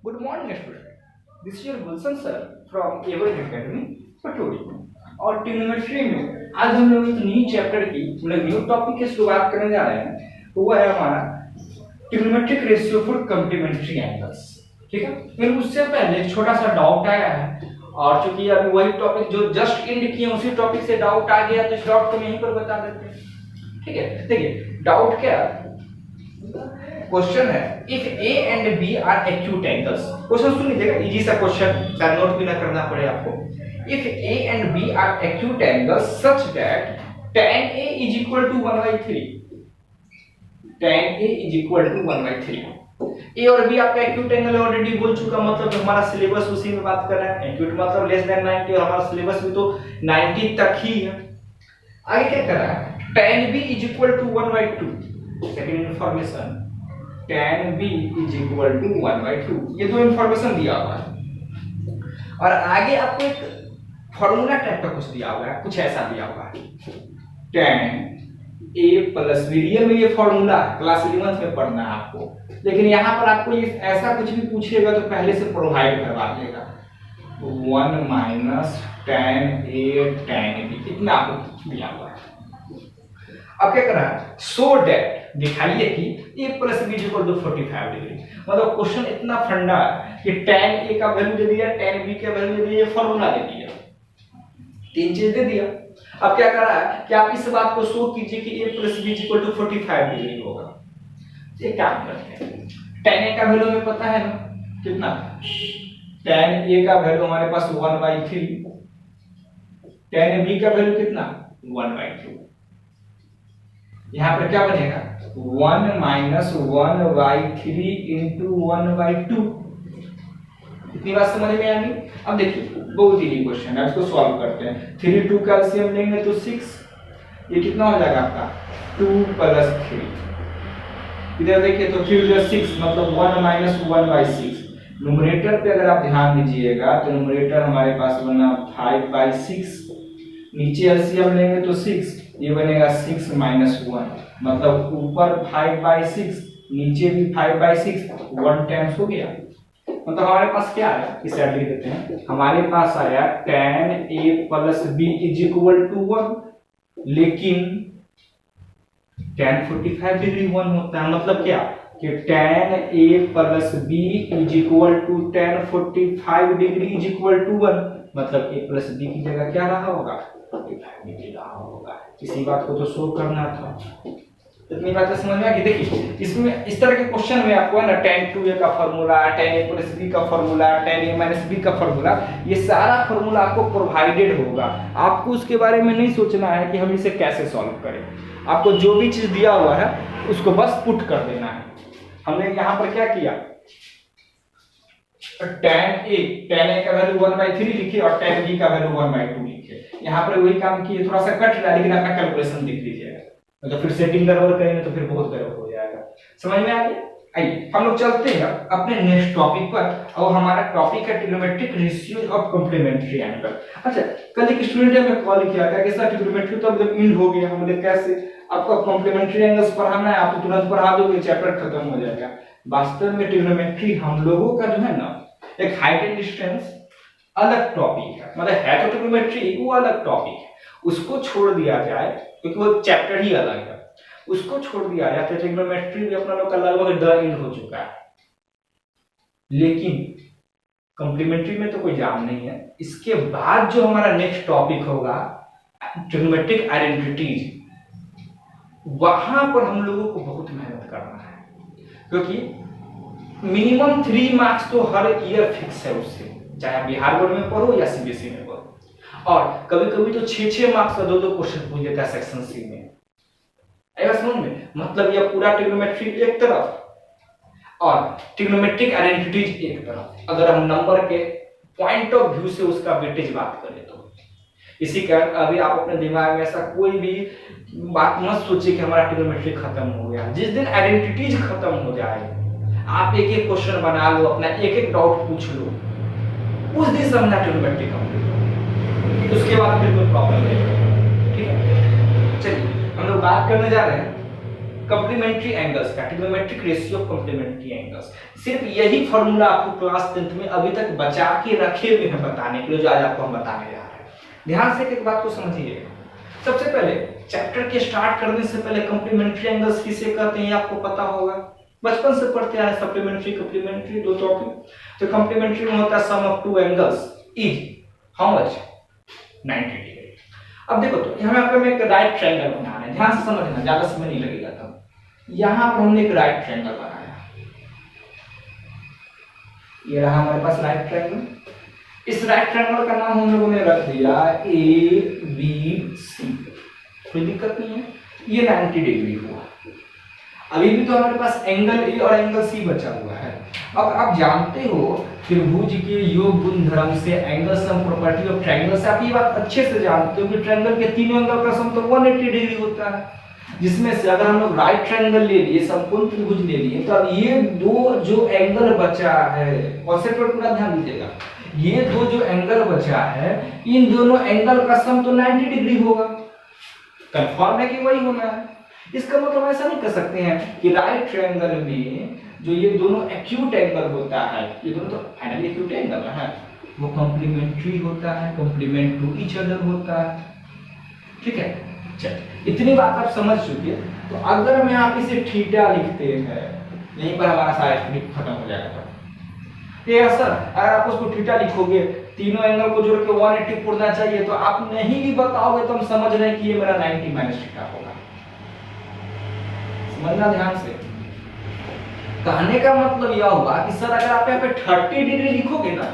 Good morning, student. This is your Gulshan sir from Everett Academy, Patori. और trigonometry में आज हम लोग एक न्यू चैप्टर की न्यू टॉपिक की शुरुआत करने जा रहे हैं। तो वो है हमारा trigonometric ratio for complementary angles. ठीक है, फिर उससे पहले एक छोटा सा डाउट आया है, और चूंकि अभी वही टॉपिक जो जस्ट एंड किए उसी टॉपिक से डाउट आ गया, तो इस डाउट को हम यहीं पर बता देते हैं। ठीक है, देखिए डाउट क्या क्वेश्चन है, if A and B are acute angles. Question सुन लीजिएगा, इजी सा क्वेश्चन, शायद नोट भी ना करना पड़े आपको। If A and B are acute angles such that tan A is equal to 1/3, tan A is equal to 1/3। ए और बी आपका एक्यूट एंगल ऑलरेडी बोल चुका, मतलब हमारा सिलेबस उसी में बात कर रहा है। एक्यूट मतलब लेस देन 90, और हमारा सिलेबस भी तो 90 तक ही है। आगे क्या कर रहा है, tan B is equal to 1/2। Second information, tan B is equal to 1/2। ये दो इंफॉर्मेशन दिया हुआ है, और आगे आपको एक फॉर्मूला टाइप का कुछ दिया हुआ है, कुछ ऐसा दिया हुआ है, tan A plus B। Real में ये फॉर्मूला क्लास 11th में पढ़ना है आपको, लेकिन यहाँ पर आपको ये ऐसा कुछ भी पूछेगा तो पहले से प्रोवाइड करवा देगा। 1 minus tan A tan B, इतना आपको दिया हुआ है। अब क्या करना है, सो डेट दिखाइए कि a plus B equal to 45 degree. मतलब क्वेश्चन इतना फंडा है कि tan a का वैल्यू दे दिया, tan b का वैल्यू दे दिया, फॉर्मूला दे दिया, तीन चीज दे दिया। अब क्या कर रहा है कि आप इस बात को शो कीजिए कि a plus B equal to 45 degree होगा। ये काम करते हैं, tan a का वैल्यू हमें पता है ना कितना, tan a का वैल्यू हमारे पास 1/3, tan b का वैल्यू कितना 1/2। यहाँ पर क्या बनेगा 1 माइनस 1/3 इंटू 1/2। इतनी बात समझ में आ गई। अब देखिए बहुत इजी क्वेश्चन है, इसको सॉल्व करते हैं। 3 2 का एलसीएम लेंगे तो 6, ये कितना हो जाएगा आपका 2 प्लस 3। इधर देखिए तो 3 6, मतलब 1 माइनस 1/6। न्यूमरेटर पे अगर आप ध्यान दीजिएगा तो न्यूमरेटर हमारे पास बना 5/6, नीचे एलसीएम लेंगे तो 6, ये बनेगा 6 माइनस 1, मतलब ऊपर 5/6 नीचे भी 5/6, 1 टाइम्स हो गया। मतलब हमारे पास क्या आया, इस साइड लिख देते हैं, हमारे पास आया tan A plus B is equal to 1, लेकिन tan 45 डिग्री 1 होता है। मतलब क्या कि tan A plus B is equal to tan 45 degree is equal to 1, मतलब A प्लस B की जगह क्या रहा होगा 45 डिग्री रहा होगा। इसी बात को तो शो करना था। इतनी बातें समझ में आ गई। देखिए इसमें इस तरह के क्वेश्चन में आपको है ना tan 2a का formula, tan a plus b का formula, tan a minus b का फार्मूला, ये सारा फार्मूला आपको प्रोवाइडेड होगा। आपको उसके बारे में नहीं सोचना है कि हम इसे कैसे सॉल्व करें। आपको जो भी चीज दिया हुआ है उसको बस पुट कर देना है। हमने यहाँ पर क्या किया, tan a का वैल्यू 1/3 लिखे और tan b का वैल्यू 1/2 लिखे। यहाँ पर वही काम किए, थोड़ा सा कट रहा है लेकिन आपका कैलकुलेशन दिख लीजिएगा, तो फिर सेटिंग गड़बड़ करेंगे तो फिर बहुत गड़बड़ हो जाएगा। समझ में आ गया। आइए हम लोग चलते हैं अपने नेक्स्ट टॉपिक पर, और हमारा टॉपिक है trigonometric ratios of complementary angle. अच्छा, कल एक स्टूडेंट ने हमें कॉल किया था कि सर ट्रिग्नोमेट्री तो अब एंड हो गया। हमने कैसे, आपको कॉम्प्लीमेंट्री एंगल्स पढ़ाना है, आप तो तुरंत पढ़ा दोगे, चैप्टर खत्म हो जाएगा। वास्तव में ट्रिग्नोमेट्री हम लोगों का जो है ना, एक हाइट एंड डिस्टेंस अलग टॉपिक है, मतलब है तो ट्रिग्नोमेट्री वो अलग टॉपिक है, उसको छोड़ दिया जाए क्योंकि वो चैप्टर ही अलग है, उसको छोड़ दिया जाए तो ट्रिग्नोमेट्री भी अपना लोग का लगभग द एंड हो चुका है। लेकिन कॉम्प्लीमेंट्री में तो कोई जाम नहीं है। इसके बाद जो हमारा नेक्स्ट टॉपिक होगा ट्रिग्नोमेट्रिक आइडेंटिटीज, वहां पर हम लोगों को बहुत मेहनत करना है, क्योंकि मिनिमम 3 मार्क्स तो हर ईयर फिक्स है उससे, चाहे बिहार बोर्ड में पढ़ो या सीबीएसई में पढ़ो। और कभी कभी तो 6 मार्क्स का 2 क्वेश्चन पूछ देता है सेक्शन सी में। आएगा समझ में, मतलब यह पूरा ट्रिग्नोमेट्री एक तरफ और ट्रिग्नोमेट्रिक आइडेंटिटीज एक तरफ। अगर हम नंबर के पॉइंट ऑफ व्यू से उसका वेटेज बात करें तो इसी कारण अभी आप अपने दिमाग में ऐसा कोई भी बात मत सोचिए कि हमारा ट्रिग्नोमेट्री खत्म हो गया। जिस दिन आइडेंटिटीज खत्म हो जाए, आप एक एक क्वेश्चन बना लो, अपना एक एक डाउट पूछ लो, उस दिन समझना ट्रिग्नोमेट्री कंप्लीट हो, उसके बाद फिर कोई प्रॉब्लम नहीं। ठीक है, चलिए हम लोग बात करने जा रहे हैं कॉम्प्लीमेंट्री एंगल्स का, trigonometric ratio of complementary angles. सिर्फ यही फॉर्मूला आपको क्लास 10th में अभी तक बचा के रखे हुए हैं बताने के लिए, जो आज आपको हम बताने जा रहे हैं। ध्यान से एक बात को समझिए। सबसे पहले चैप्टर के स्टार्ट करने से पहले कॉम्प्लीमेंट्री एंगल्स किसे कहते हैं आपको पता होगा, बचपन से पढ़ते आए सप्लीमेंट्री कॉम्प्लीमेंट्री दो टॉपिक। तो कॉम्प्लीमेंट्री में होता है sum of two angles is how much 90 degree. अब देखो तो यहाँ पे हमें एक राइट ट्रायंगल बनाना है, ध्यान से समझना, ज्यादा समय नहीं लगेगा। तब यहाँ पर हमने एक राइट ट्रायंगल बनाया, ये रहा हमारे पास राइट ट्रायंगल। इस राइट ट्रायंगल का नाम हम लोगों ने रख दिया ABC। कोई दिक्कत नहीं है, ये 90 डिग्री हुआ। अभी भी तो हमारे पास एंगल ए और एंगल सी बचा हुआ है। अब आप जानते हो त्रिभुज के योग गुणधर्म से, angle sum property of triangle से आप ये बात अच्छे से जानते हो कि ट्रायंगल के तीनों एंगल का सम तो 180 डिग्री होता है, जिसमें से अगर हम लोग राइट ट्रायंगल ले लिए, समकोण त्रिभुज ले लिए, तो अब ये दो जो एंगल बचा है, कॉन्सेप्ट पर पूरा ध्यान दीजिएगा, ये दो जो एंगल बचा है, इन दोनों एंगल का सम तो 90 डिग्री होगा। कंफर्म है कि वही होना है। इसका मतलब ऐसा नहीं कर सकते हैं कि राइट ट्रायंगल में जो ये दोनों एक्यूट एंगल होता है, ये दोनों तो फाइनली एक्यूट एंगल है, वो कॉम्प्लीमेंट्री होता है, कॉम्प्लीमेंट टू ईच अदर होता है। ठीक है, चलिए इतनी बात आप समझ चुके। तो अगर हम यहाँ पे इसे थीटा लिखते हैं, यहीं पर हमारा सारा स्क्रिप्ट खत्म हो जाएगा। ये सर अगर आप उसको थीटा लिखोगे, तीनों एंगल को जोड़ के 180 पूरना चाहिए, तो आप नहीं भी बताओगे तो हम समझ रहे हैं कि ये मेरा 90 माइनस थीटा होगा। समझना ध्यान से। कहने का मतलब यह हुआ कि सर अगर आप यहाँ पे 30 डिग्री लिखोगे ना,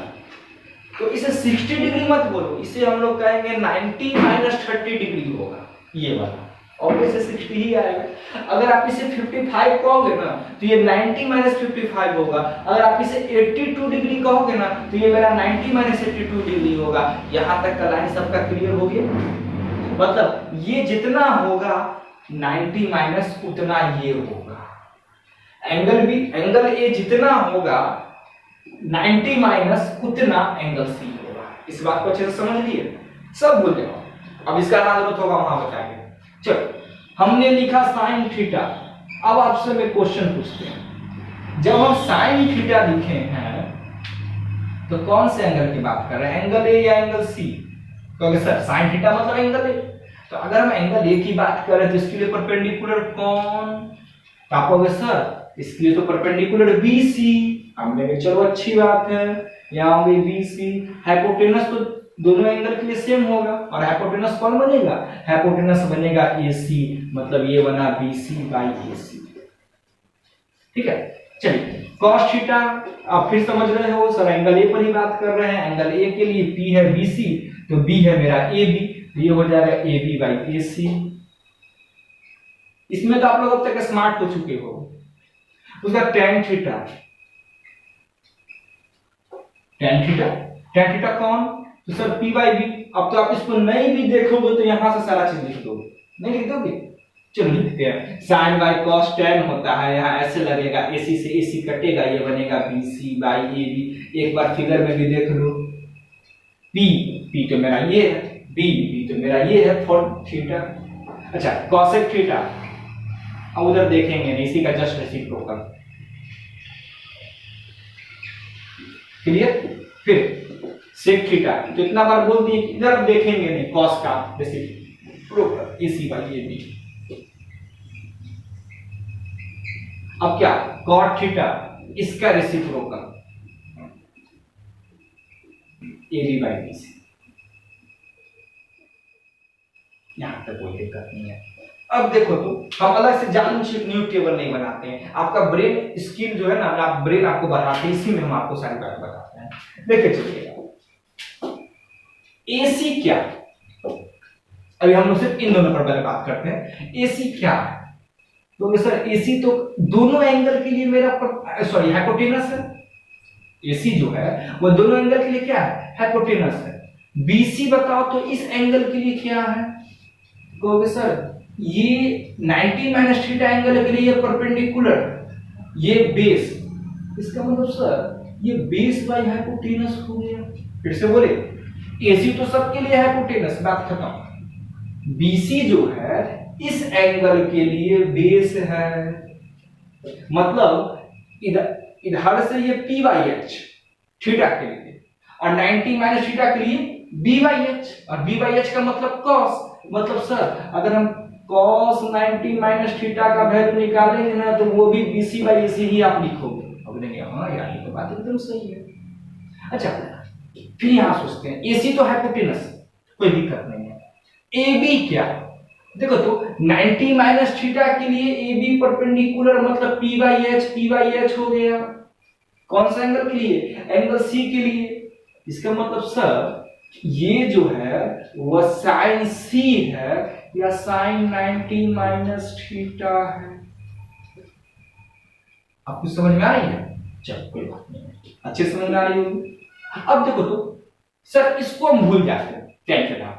तो इसे 60 डिग्री मत बोलो, इसे हम लोग कहेंगे 90 माइनस 30 डिग्री होगा ये वाला, और इसे 60 ही आएगा। अगर आप इसे 55 कहोगे ना, तो ये 90 माइनस 55 होगा। अगर आप इसे 82 डिग्री कहोगे ना, तो ये मेरा 90 माइनस 82 डिग्री होगा। यहाँ तक का लाइन सबका क्लियर हो गया? मतलब ये जितना होगा 90 माइनस उतना ये होगा। एंगल भी, एंगल ए जितना होगा 90 माइनस उतना एंगल सी होगा। इस बात को अच्छे से समझ लिए, सब बोल जाओ। अब इसका जरूरत होगा वहां बताएंगे। चलो, हमने लिखा साइन थीटा। अब आपसे मैं क्वेश्चन पूछते हैं, जब हम साइन थीटा लिखे हैं तो कौन से एंगल की बात कर रहे हैं, एंगल ए या एंगल सी? क्योंकि सर साइन थीटा मतलब एंगल ए, तो अगर हम एंगल ए की बात कर रहे हैं तो इसके लिए परपेंडिकुलर कौन? तो आप कहोगे सर इसके लिए तो परपेंडिकुलर बीसी। हमने कहा चलो अच्छी बात है, यहाँ पे बीसी। हाइपोटेनस तो दोनों एंगल के लिए सेम होगा, और हाइपोटेनस कौन बनेगा? हाइपोटेनस बनेगा AC, मतलब ये बना BC बाई AC। ठीक है, चलिए cos थीटा आप फिर समझ रहे हो, सर एंगल ए पर ही बात कर रहे हैं। एंगल ए के लिए P है BC, तो B है मेरा AB, तो ये हो जाएगा AB बाई AC। इसमें तो आप लोग अब तक स्मार्ट हो चुके हो। उसका tan थीटा, tan थीटा कौन? तो सर P बाई B। अब तो आप इसको नहीं भी देखोगे तो यहां से सारा चीज लिख दोगे, नहीं लिख दोगे? चलो लिखते हैं, sin बाई cos tan होता है, यहाँ ऐसे लगेगा, AC से AC कटेगा, ये बनेगा BC बाई AB। एक बार फिगर में भी देख लो, P तो मेरा ये है, B तो मेरा ये है फॉर थीटा। अच्छा, cosec थीटा अब उधर देखेंगे नहीं, इसी का जस्ट रेसिप्रोकल। क्लियर? फिर sec थीटा, तो इतना बार बोल दिए कि इधर देखेंगे नहीं, cos का रेसिप्रोकल AC बाई AB। अब क्या, cot थीटा, इसका रेसिप्रोकल AB बाई BC। यहां तक कोई दिक्कत नहीं है। अब देखो तो हम अलग से जानबूझ न्यू टेबल नहीं बनाते हैं, आपका ब्रेन स्किल जो है ना, आप ब्रेन आपको बढ़ाते हैं, इसी में हम आपको सारी बातें बताते हैं। देखिए चलिए, AC क्या, अभी हम लोग सिर्फ इन दोनों पर पहले बात करते हैं। AC क्या है? तो सर AC तो दोनों एंगल के लिए मेरा सॉरी हाइपोटेनस है। AC जो है वो दोनों एंगल के लिए क्या है? हाइपोटेनस है। BC बताओ तो इस एंगल के लिए क्या है? कहोगे सर ये 90 माइनस थीटा एंगल के लिए ये परपेंडिकुलर, ये बेस। इसका मतलब सर ये बेस बाई हाइपोटेनस हो गया। फिर से बोले, AC तो सबके लिए हाइपोटेनस, बात खत्म। BC जो है इस एंगल के लिए बेस है, मतलब इधर से ये पी बाई एच थीटा के लिए, और 90 माइनस थीटा के लिए बी बाई एच, और बी बाई एच का मतलब कॉस। मतलब सर अगर हम कॉस 90 माइनस थीटा का वैल्यू निकालेंगे ना तो वो भी बीसी बाई एसी ही आप लिखोगे। अब लेंगे हाँ यार ये तो बात एकदम सही है। अच्छा फिर यहां सोचते हैं एसी तो हाइपोटेनस, कोई दिक्कत नहीं है। ए बी क्या, देखो तो 90 माइनस थीटा के लिए ए बी परपेंडिकुलर मतलब पी बाई एच हो गया। कौन सा एंगल के लिए, एंगल सी के लिए। इसका मतलब सर ये जो है वह साइन सी है या साइन 90 माइनस थीटा है। आपको समझ में आ रही है? चलो कोई बात नहीं, अच्छे समझ में आ रही होगी। अब देखो तो सर इसको हम भूल जाते हैं, tan theta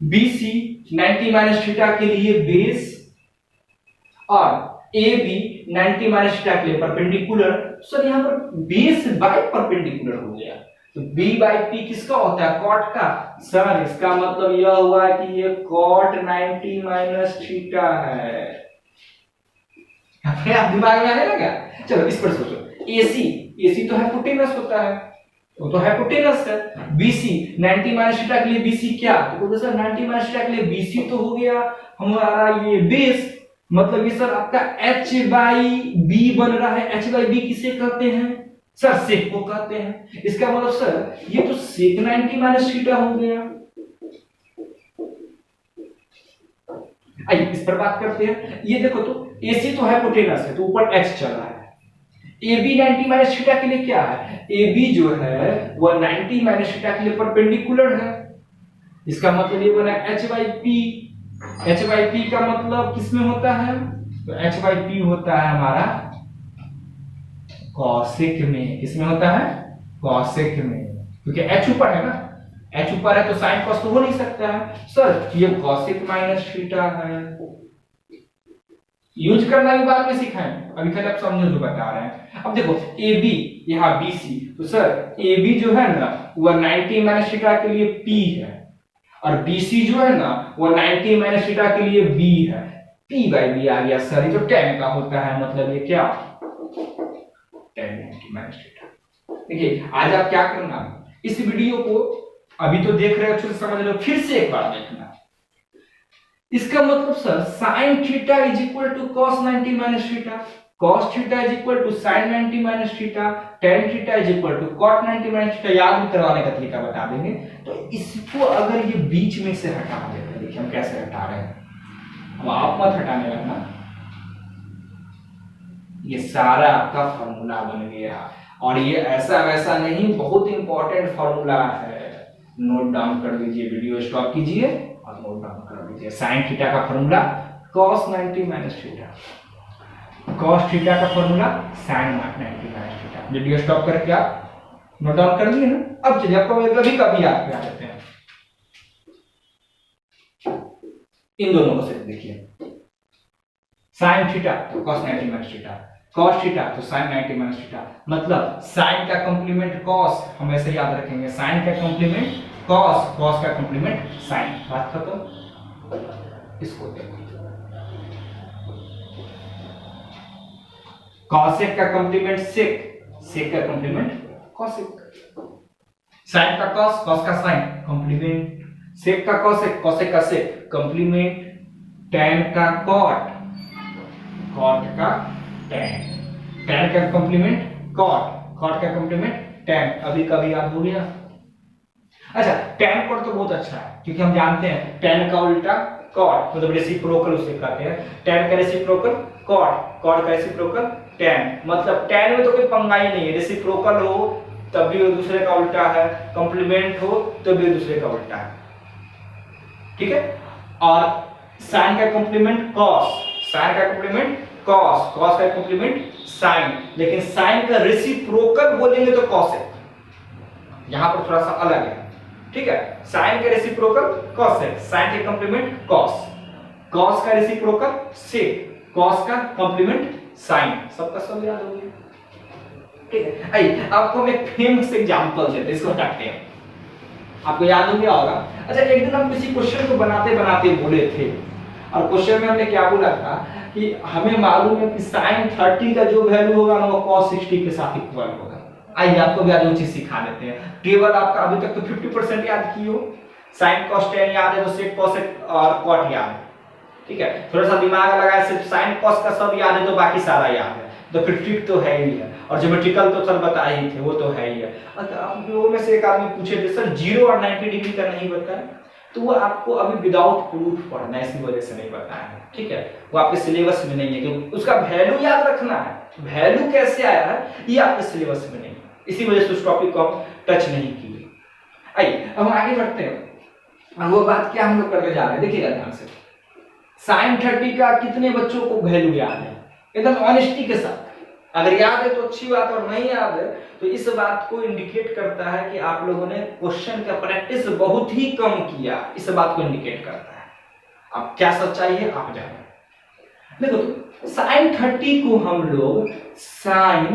BC 90 minus theta के लिए बेस और AB 90 माइनस थीटा के लिए परपेंडिकुलर। सर यहां पर बेस बाय परपेंडिकुलर हो गया, तो B बाई P किसका होता है, कॉट का। सर इसका मतलब यह हुआ कि ये कॉट 90 माइनस थीटा है। अपने आप दिमाग में आने लगा। चलो इस पर सोचो, AC तो हाइपोटेनस होता है, वो तो हाइपोटेनस है। BC 90 माइनस थीटा के लिए BC क्या, तो बोलते सर 90 माइनस थीटा के लिए BC तो हो गया हमारा ये बेस, मतलब ये सर आपका H बाई बी बन रहा है। H बाई बी किसे कहते हैं, सर सेक को कहते हैं। इसका मतलब सर ये तो सेक 90 माइनस थीटा हो गया। आइए इस पर बात करते हैं। ये देखो तो AC तो हाइपोटेनस है तो ऊपर H चल रहा है। AB 90 माइनस थीटा के लिए क्या है, AB जो है वह 90 माइनस थीटा के लिए परपेंडिकुलर है। इसका मतलब ये बना H by P। H by P का मतलब किसमें होता है, तो H बाई P होता है हमारा कॉसेक में। किसमें होता है, कॉसेक में, क्योंकि H ऊपर है ना, H ऊपर है तो साइन कॉस तो हो नहीं सकता है। सर ये कॉसेक माइनस थीटा है। यूज करना भी बाद में सिखाएं, अभी खाली आप समझो जो बता रहे हैं। अब देखो AB यहाँ BC, तो सर AB जो है ना वह 90 माइनस थीटा के लिए P है, और BC जो है ना वह 90 माइनस थीटा के लिए B है। P बाई B आ गया सर, ये तो tan का होता है, मतलब ये क्या tan 90 माइनस थीटा। देखिए आज आप क्या करना, इस वीडियो को अभी तो देख रहे हो, अच्छे से समझ लो, फिर से एक बार देखना। इसका मतलब sir sin theta is equal to cos 90 minus theta, cos theta is equal to sin 90 minus theta, tan theta is equal to cot 90 minus theta. याद भी करवाने का तरीका बता देंगे। तो इसको अगर ये बीच में से हटा देते हैं, देखिए हम कैसे हटा रहे हैं, अब आप मत हटाने लगना, ये सारा आपका फॉर्मूला बन गया। और ये ऐसा वैसा नहीं, बहुत इंपॉर्टेंट फॉर्मूला है, नोट डाउन कर लीजिए, वीडियो स्टॉप कीजिए और नोट डाउन कर लीजिए। साइन थीटा का formula cos 90 minus theta, cos theta का formula sin 90 minus theta. Video stop करके आप नोट डाउन कर लिए ना। अब चलिए आपको कभी कभी याद कर देते हैं, इन दोनों को सिर्फ देखिए, sin थीटा तो cos 90 minus theta, cos theta तो sin 90 माइनस थीटा। मतलब sin का कॉम्प्लीमेंट cos हमेशा याद रखेंगे, sin का कॉम्प्लीमेंट cos, cos का कॉम्प्लीमेंट sin। बात खत्म। इसको देखो, cosec का कॉम्प्लीमेंट sec, sec का कॉम्प्लीमेंट cosec, sin का cos, cos का sin कॉम्प्लीमेंट, sec का cosec, cosec का sec कॉम्प्लीमेंट, tan का cot, cot का tan, tan का कॉम्प्लीमेंट cot, cot का कॉम्प्लीमेंट tan। अभी कभी याद हो गया। अच्छा tan cot तो बहुत अच्छा है, क्योंकि हम जानते हैं tan का उल्टा cot, मतलब रेसिप्रोकल उसे कहते हैं। tan का रेसिप्रोकल cot, cot का रेसिप्रोकल tan, मतलब tan में तो कोई पंगा ही नहीं है, रेसिप्रोकल हो तब भी दूसरे का उल्टा है, कॉम्प्लीमेंट हो तब भी दूसरे का उल्टा है, ठीक है। और sin का कॉम्प्लीमेंट cos, sin का कॉम्प्लीमेंट cos, cos का कॉम्प्लीमेंट sin, लेकिन sin का रेसिप्रोकल बोलेंगे तो cos है, यहां पर थोड़ा सा अलग है, ठीक है। sin का रेसिप्रोकल cos है, sin का कॉम्प्लीमेंट cos, cos का रेसिप्रोकल sec, cos का कॉम्प्लीमेंट sin। सबका सब याद हो गया, ठीक है। आइए आपको हम एक फेमस एग्जांपल देते हैं, इसको हटाते हैं, आपको याद हो गया होगा। अच्छा एक दिन हम किसी क्वेश्चन को बनाते बनाते बोले थे, और क्वेश्चन में हमने क्या बोला था कि हमें मालूम है कि sin 30 का जो वैल्यू होगा ना वो cos 60 के साथ इक्वल होगा। आइए आपको भी आज वो चीज सिखा देते हैं। केवल आपका अभी तक तो 50% याद किए हो, sin cos tan याद है तो sec cos और cot याद है, ठीक है। थोड़ा सा दिमाग लगाया, सिर्फ sin cos का सब याद है तो बाकी सारा याद है, तो फिर ट्रिक तो है ही है। और ज्योमेट्रिकल तो सर बताए ही थे, वो तो है ही है। अब लोगों में से एक आदमी पूछे थे सर 0 और 90 डिग्री का नहीं बताया, तो वो आपको अभी विदाउट प्रूफ पढ़ना है, इसी वजह से नहीं बताया है, ठीक है। वो आपके सिलेबस में नहीं है, क्योंकि उसका वैल्यू याद रखना है, वैल्यू कैसे आया है ये आपके सिलेबस में नहीं है, इसी वजह से उस टॉपिक को हम टच नहीं किए। आइए अब हम आगे बढ़ते हैं। वो बात क्या हम लोग करने जा रहे हैं, देखिएगा ध्यान से। sin 30 का कितने बच्चों को वैल्यू याद है, एकदम ऑनेस्टी के साथ। अगर याद है तो अच्छी बात, और नहीं याद है तो इस बात को इंडिकेट करता है कि आप लोगों ने क्वेश्चन का प्रैक्टिस बहुत ही कम किया, इस बात को इंडिकेट करता है। अब क्या सच्चाई है आप जानो। देखो तो sin 30 को हम लोग sin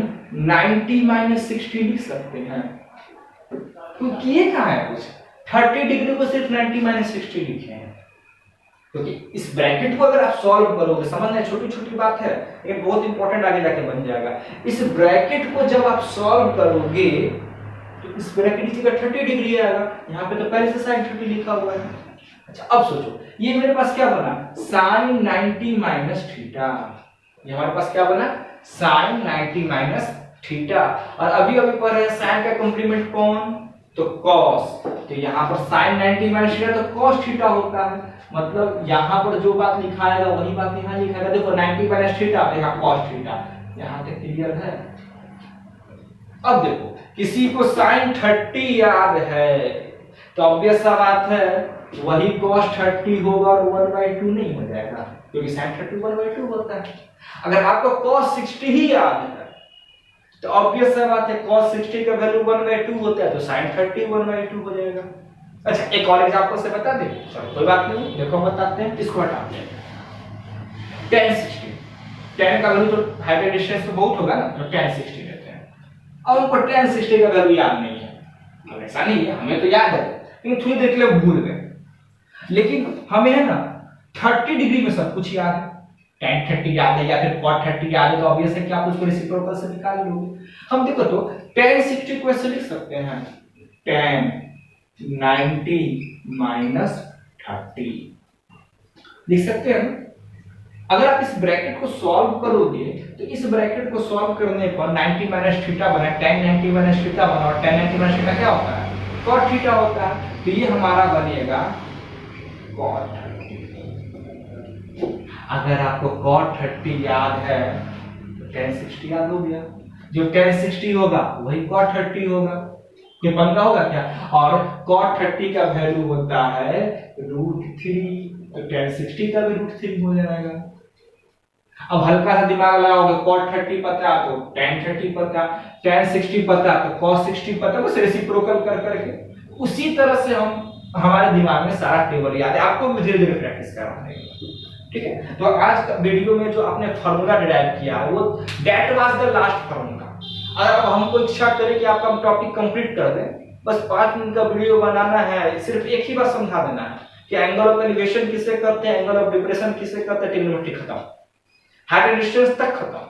90-60 लिख सकते हैं, तो किए कहाँ है कुछ, 30 डिग्री को सिर्फ 90-60 लिखे हैं, क्योंकि इस ब्रैकेट को अगर आप सॉल्व करोगे, समझना छोटी छोटी बात है लेकिन बहुत इंपॉर्टेंट आगे जाके बन जाएगा। इस ब्रैकेट को जब आप सॉल्व करोगे तो इस ब्रैकेट की जगह 30 डिग्री आएगा, यहाँ पे तो पहले से sin 30 लिखा हुआ है। अच्छा अब सोचो, ये मेरे पास क्या बना, sin 90-थीटा, ये हमारे पास क्या बना, sin 90-थीटा। और अभी अभी पढ़ रहे हैं sin का कॉम्प्लीमेंट कौन, तो cos, तो यहाँ पर sin 90-थीटा तो cos थीटा होता है, मतलब यहाँ पर जो बात लिखाएगा वही बात यहाँ लिखाएगा। देखो 90-थीटा, यहाँ cos थीटा, यहाँ तक क्लियर है। अब देखो किसी को sin 30 याद है तो ऑब्वियस सा बात है वही cos 30 होगा और 1/2 नहीं हो जाएगा, क्योंकि sin 30 1/2 होता है। अगर आपको cos 60 ही याद है तो ऑब्वियस सा बात है cos 60 का वैल्यू 1/2 होता है, तो sin 30 1/2 हो जाएगा। अच्छा एक और एग्जांपल से बता दे, चलो कोई बात नहीं, देखो बताते हैं, इसको हटाते हैं। tan 60, tan का वैल्यू तो हाइट डिस्टेंस तो बहुत होगा ना, तो tan 60 लेते हैं। अब हमको tan 60 का वैल्यू याद नहीं है, अब ऐसा नहीं है, हमें तो याद है लेकिन थोड़ी देर के लिए भूल गए। लेकिन हमें है ना 30 डिग्री में सब कुछ याद है, tan 30 याद है या फिर cot 30 याद है, तो ऑब्वियस है कि आप उसको रेसिप्रोकल से निकाल लोगे। हम देखो तो tan 60 को ऐसे लिख सकते हैं, tan 90-30 लिख सकते हैं। अगर आप इस ब्रैकेट को सॉल्व करोगे तो इस ब्रैकेट को सॉल्व करने पर 90-थीटा बना, tan 90-थीटा बना, और tan 90-थीटा क्या होता है, cot थीटा होता है, तो ये हमारा बनेगा cot 30। अगर आपको cot 30 याद है तो tan 60 याद हो गया, जो tan 60 होगा वही cot 30 होगा, ये बनता होगा क्या, और cot 30 का वैल्यू होता है √3, तो tan 60 का भी √3 हो जाएगा। अब हल्का सा दिमाग लगाओगे, cot 30 पता तो tan 30 पता, tan 60 पता तो cos 60 पता, बस रेसिप्रोकल कर करके उसी तरह से हम हमारे दिमाग में सारा टेबल याद है, आपको धीरे धीरे प्रैक्टिस करवाना है, ठीक है। तो आज का वीडियो में जो आपने फार्मूला डिराइव किया वो that was the last formula. अगर अब हमको इच्छा करें कि आपका टॉपिक कंप्लीट कर दें, बस 5 मिनट का वीडियो बनाना है, सिर्फ एक ही बार समझा देना है कि एंगल ऑफ एलिवेशन किसे करते हैं, एंगल ऑफ डिप्रेशन किसे करते हैं, ट्रिग्नोमेट्री खत्म, हाइट एंड डिस्टेंस तक खत्म।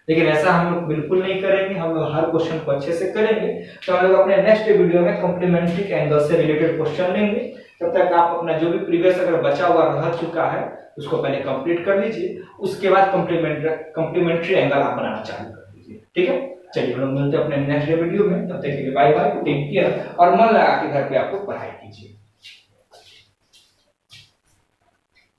लेकिन ऐसा हम लोग बिल्कुल नहीं करेंगे, हम लोग हर क्वेश्चन को अच्छे से करेंगे। तो हम लोग अपने नेक्स्ट वीडियो में कॉम्प्लीमेंट्री एंगल से रिलेटेड क्वेश्चन लेंगे। तब तक आप अपना जो भी प्रीवियस अगर बचा हुआ रह चुका है उसको पहले कंप्लीट कर लीजिए, उसके बाद कॉम्प्लीमेंट्री एंगल आप बनाना चालू कर दीजिए, ठीक है। चलिए हम लोग मिलते हैं अपने नेक्स्ट वीडियो में, तब तक के लिए बाय बाय, टेक केयर, और मन लगा के घर पे आपको पढ़ाई कीजिए।